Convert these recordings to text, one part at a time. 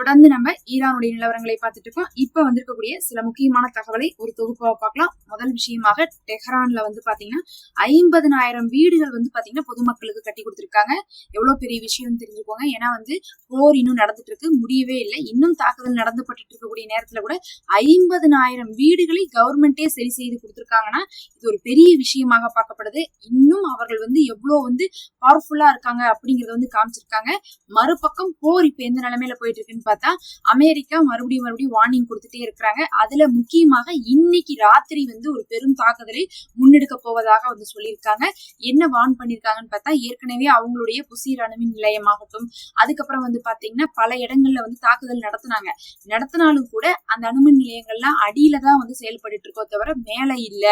தொடர்ந்து நம்ம ஈரானுடைய நிலவரங்களை பார்த்துட்டு இருக்கோம். இப்ப வந்திருக்கக்கூடிய சில முக்கியமான தகவலை ஒரு தொகுப்பாக பார்க்கலாம். முதல் விஷயமாக டெஹ்ரான்ல பாத்தீங்கன்னா 50,000 வீடுகள் பாத்தீங்கன்னா பொதுமக்களுக்கு கட்டி கொடுத்திருக்காங்க. எவ்வளவு பெரிய விஷயம் தெரிஞ்சுக்கோங்க. ஏன்னா போர் இன்னும் நடந்துட்டு இருக்கு, முடியவே இல்லை. இன்னும் தாக்குதல் நடந்துபட்டு இருக்கக்கூடிய நேரத்துல கூட 50,000 வீடுகளை கவர்மெண்டே சரி செய்து கொடுத்திருக்காங்கன்னா இது ஒரு பெரிய விஷயமாக பார்க்கப்படுது. இன்னும் அவர்கள் எவ்வளவு பவர்ஃபுல்லா இருக்காங்க அப்படிங்கறத காமிச்சிருக்காங்க. மறுபக்கம் போர் இப்ப எந்த நிலைமையில போயிட்டு இருக்குன்னு பார்த்தா அமெரிக்கா மறுபடியும் வார்னிங் கொடுத்துட்டே இருக்கிறாங்க. அதுல முக்கியமாக இன்னைக்கு ராத்திரி ஒரு பெரும் தாக்குதலை முன்னெடுக்க போவதாக சொல்லியிருக்காங்க. என்ன வார்ன் பண்ணிருக்காங்கன்னு பார்த்தா ஏற்கனவே அவங்களுடைய புசீர் அணுமின் நிலையமாகட்டும், அதுக்கப்புறம் பாத்தீங்கன்னா பல இடங்கள்ல தாக்குதல் நடத்தினாலும் கூட அந்த அணுமின் நிலையங்கள்லாம் அடியில தான் செயல்பட்டு இருக்கோ தவிர மேல இல்ல,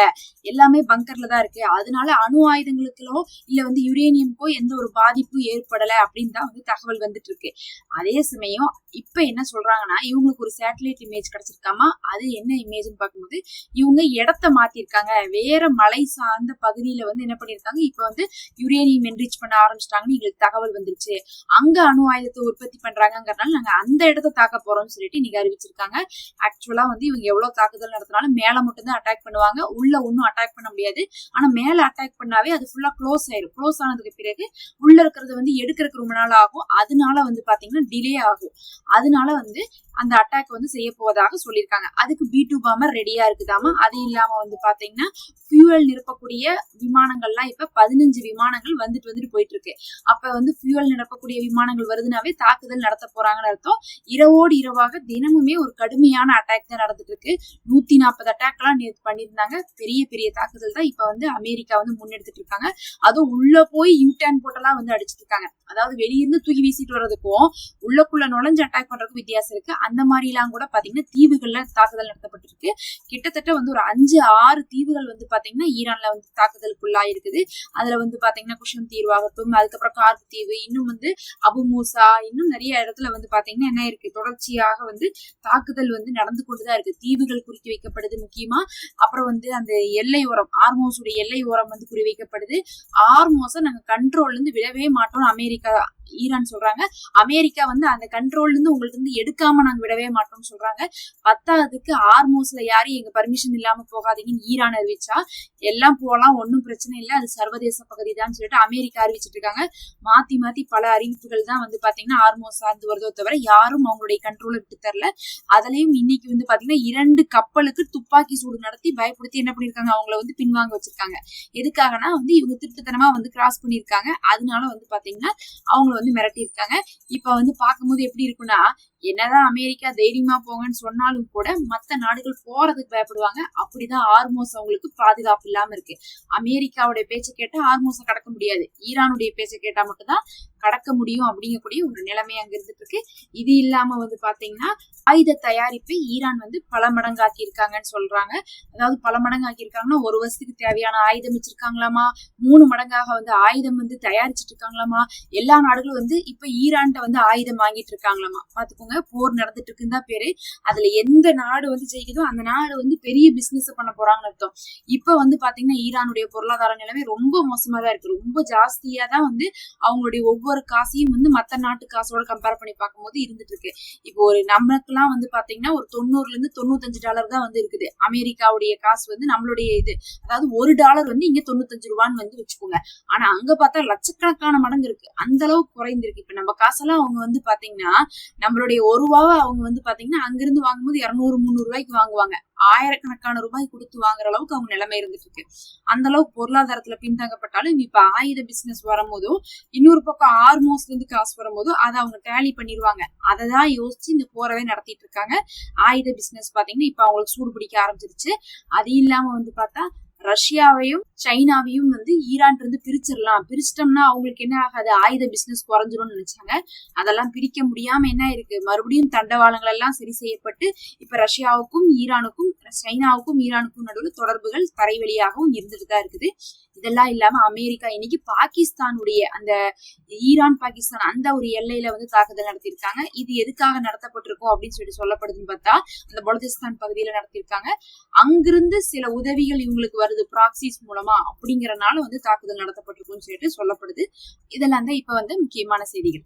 எல்லாமே பங்கர்ல தான் இருக்கு. அதனால அணு ஆயுதங்களுக்கோ இல்ல யுரேனியம்க்கோ எந்த ஒரு பாதிப்பும் ஏற்படல அப்படின்னு தான் தகவல் வந்துட்டு இருக்கு. அதே சமயம் இப்ப என்ன சொல்றாங்கன்னா இவங்களுக்கு ஒரு சேட்டலைட் இமேஜ் கிடைச்சிருக்காமா. அது என்ன இமேஜ்னு பார்க்கும்போது இவங்க இடத்த மாத்திருக்காங்க. வேற மலை சார்ந்த பகுதியில என்ன பண்ணிருக்காங்க, இப்ப யுரேனியம் என்ரிச் பண்ண ஆரம்பிச்சிட்டாங்கன்னு எங்களுக்கு தகவல் வந்துருச்சு. அங்க அணு ஆயுதத்தை உற்பத்தி பண்றாங்கிறதுனால நாங்க அந்த இடத்த தாக்க போறோம்னு சொல்லிட்டு இன்னைக்கு அறிவிச்சிருக்காங்க. ஆக்சுவலா இவங்க எவ்வளவு தாக்குதல் நடத்தினாலும் மேல மட்டும் தான் அட்டாக் பண்ணுவாங்க, உள்ள ஒன்னும் அட்டாக் பண்ண முடியாது. ஆனா மேல அட்டாக் பண்ணாவே அது ஃபுல்லா க்ளோஸ் ஆயிரும். க்ளோஸ் ஆனதுக்கு பிறகு உள்ள இருக்கிறது எடுக்கிறதுக்கு ரொம்ப நாள் ஆகும். அதனால பாத்தீங்கன்னா டிலே ஆகும். அதனால அந்த அட்டாக் செய்ய போவதாக சொல்லியிருக்காங்க. அதுக்கு B2 பாம்பர் ரெடியா இருக்குதாமா. அது இல்லாம பாத்தீங்கன்னா ஃபியூவல் நிரப்பக்கூடிய விமானங்கள்லாம் இப்ப 15 விமானங்கள் வந்துட்டு போயிட்டு இருக்கு. அப்ப ஃபியூவல் நிரப்பக்கூடிய விமானங்கள் வருதுனாவே தாக்குதல் நடத்த போறாங்கன்னு அர்த்தம். இரவோடு இரவாக தினமுமே ஒரு கடுமையான அட்டாக் தான் நடந்துட்டு இருக்கு. 140 அட்டாக் எல்லாம் நேற்று பண்ணியிருந்தாங்க. பெரிய தாக்குதல் தான் இப்ப அமெரிக்கா முன்னெடுத்துட்டு இருக்காங்க. அதுவும் உள்ள போய் யூடர்ன் போட்டெல்லாம் அடிச்சிட்டு இருக்காங்க. அதாவது வெளியிருந்து தூக்கி வீசிட்டு வர்றதுக்கும் உள்ளக்குள்ள நுழைஞ்சு அட்டாக் பண்றதுக்கும் வித்தியாசம் இருக்கு. அந்த மாதிரி எல்லாம் கூட பாத்தீங்கன்னா தீவுகள்ல தாக்குதல் நடத்தப்பட்டிருக்கு. கிட்டத்தட்ட ஒரு 5-6 தீவுகள் பாத்தீங்கன்னா ஈரான்ல தாக்குதலுக்குள்ளா இருக்குது. அதுல பாத்தீங்கன்னா குஷம் தீவு ஆகட்டும், அதுக்கப்புறம் கார்க் தீவு, இன்னும் அபு மூசா, இன்னும் நிறைய இடத்துல பாத்தீங்கன்னா என்ன இருக்கு, தொடர்ச்சியாக தாக்குதல் நடந்து கொண்டுதான் இருக்கு. தீவுகள் குறித்து வைக்கப்படுது முக்கியமா. அப்புறம் அந்த எல்லை ஓரம், ஆர்மோஸுடைய எல்லை ஓரம் குறி வைக்கப்படுது. ஆர்மோஸை நாங்க கண்ட்ரோல்ல இருந்து விடவே மாட்டோம் அமெரிக்கா ஈரான் சொல்றாங்க. அமெரிக்கா அந்த கண்ட்ரோல்ல இருந்து உங்களுக்கு எடுக்காம நாங்க விடவே மாட்டோம்னு சொல்றாங்க. பத்தாவதுக்கு ஆர்மோஸ்ல யாரும் எங்க பர்மிஷன் இல்லாம போகாதீங்கன்னு ஈரான் அறிவிச்சா எல்லாம் போலாம், ஒன்னும் பிரச்சனை இல்லை, அது சர்வதேச பகுதி தான் சொல்லிட்டு அமெரிக்கா அறிவிச்சிட்டு இருக்காங்க. மாத்தி பல அறிவிப்புகள் தான் பாத்தீங்கன்னா ஆர்மோஸ் சார்ந்து வருதோ தவிர யாரும் அவங்களுடைய கண்ட்ரோலை விட்டு தரல. அதுலயும் இன்னைக்கு பாத்தீங்கன்னா 2 கப்பலுக்கு துப்பாக்கி சூடு நடத்தி பயப்படுத்தி என்ன பண்ணிருக்காங்க, அவங்கள பின்வாங்க வச்சிருக்காங்க. எதுக்காகனா இவங்க திருட்டுத்தனமா கிராஸ் பண்ணிருக்காங்க. அதனால பாத்தீங்கன்னா அவங்க மிரட்டி இருக்காங்க. இப்ப பார்க்கும்போது எப்படி இருக்குன்னா, என்னதான் அமெரிக்கா தைரியமா போங்கன்னு சொன்னாலும் கூட மத்த நாடுகள் போறதுக்கு பயப்படுவாங்க. அப்படிதான் ஆர்மோஸ் அவங்களுக்கு பாதுகாப்பு இல்லாம இருக்கு. அமெரிக்காவுடைய பேச்சை கேட்டா ஆர்மோஸை கடக்க முடியாது, ஈரானுடைய பேச்சை கேட்டா மட்டும்தான் கடக்க முடியும் அப்படிங்கக்கூடிய ஒரு நிலைமை அங்க இருந்துட்டு இருக்கு. இது இல்லாம பாத்தீங்கன்னா ஆயுத தயாரிப்பை ஈரான் பல மடங்காக்கி இருக்காங்கன்னு சொல்றாங்க. அதாவது பல மடங்காக்கி இருக்காங்கன்னா ஒரு வருஷத்துக்கு தேவையான ஆயுதம் வச்சிருக்காங்களாமா, 3 மடங்காக ஆயுதம் தயாரிச்சுட்டு இருக்காங்களாமா. எல்லா நாடுகளும் இப்ப ஈரான்ட்ட ஆயுதம் வாங்கிட்டு இருக்காங்களாமா. பாத்துக்கோங்க, போர் நடந்துட்டு இருக்குன்னு தான் பேரு. அதுல எந்த நாடு ஜெயிக்குதோ அந்த நாடு பெரிய பிசினஸ் பண்ண போறாங்கன்னு அர்த்தம். இப்ப பாத்தீங்கன்னா ஈரானுடைய பொருளாதார நிலைமை ரொம்ப மோசமா தான் இருக்கு. ரொம்ப ஜாஸ்தியா தான் அவங்களுடைய ஒவ்வொரு காசையும் மத்த நாட்டு காசோட கம்பேர் பண்ணி பார்க்கும்போது இருந்துட்டு இருக்கு. இப்போ ஒரு நமக்குலாம் பாத்தீங்கன்னா ஒரு $90-95 தான் இருக்குது. அமெரிக்காவுடைய காசு நம்மளுடைய இது, அதாவது $1 இங்க 95 ரூபான்னு வச்சுக்கோங்க. ஆனா அங்க பார்த்தா லட்சக்கணக்கான மடங்கு இருக்கு. அந்த அளவுக்கு குறைந்திருக்கு. இப்ப நம்ம காசெல்லாம் அவங்க பாத்தீங்கன்னா நம்மளுடைய $1 அவங்க பாத்தீங்கன்னா அங்கிருந்து வாங்கும்போது 200-300 ரூபாய்க்கு வாங்குவாங்க. ஆயிரக்கணக்கான ரூபாய் கொடுத்து வாங்குற அளவுக்கு அவங்க நிலைமை இருந்துட்டு இருக்கு. அந்த அளவுக்கு பொருளாதாரத்துல பின்தங்கப்பட்டாலும் இப்ப ஆயுத பிசினஸ் வரும்போதோ இன்னொரு பக்கம் ஆர்மோஸ்ல இருந்து காசு வரும்போதோ அதை அவங்க டேலி பண்ணிடுவாங்க. அததான் யோசிச்சு இந்த போரவே நடத்திட்டு இருக்காங்க. ஆயுத பிசினஸ் பாத்தீங்கன்னா இப்ப அவங்களுக்கு சூடு பிடிக்க ஆரம்பிச்சிருச்சு. அது இல்லாம பார்த்தா ரஷ்யாவையும் சைனாவையும் ஈரான் பிரிச்சிட்டோம்னா அவங்களுக்கு என்ன ஆகாது, ஆயுத பிசினஸ் குறைஞ்சிரும்னு நினைச்சாங்க. அதெல்லாம் பிரிக்க முடியாம என்ன இருக்கு, மறுபடியும் தண்டவாளங்கள் எல்லாம் சரி செய்யப்பட்டு இப்ப ரஷ்யாவுக்கும் ஈரானுக்கும் சைனாவுக்கும் ஈரானுக்கும் நடுவில் தொடர்புகள் தரைவழியாகவும் இருந்துட்டு தான் இருக்குது. இதெல்லாம் இல்லாம அமெரிக்கா இன்னைக்கு பாகிஸ்தானுடைய அந்த ஈரான் பாகிஸ்தான் அந்த ஒரு எல்லையில தாக்குதல் நடத்திருக்காங்க. இது எதுக்காக நடத்தப்பட்டிருக்கும் அப்படின்னு சொல்லப்படுதுன்னு பார்த்தா அந்த பலுச்சிஸ்தான் பகுதியில நடத்திருக்காங்க. அங்கிருந்து சில உதவிகள் இவங்களுக்கு வருது ப்ராக்சிஸ் மூலமா, அப்படிங்கறனால தாக்குதல் நடத்தப்பட்டிருக்கும்னு சொல்லப்படுது. இதெல்லாம் தான் இப்ப முக்கியமான செய்திகள்.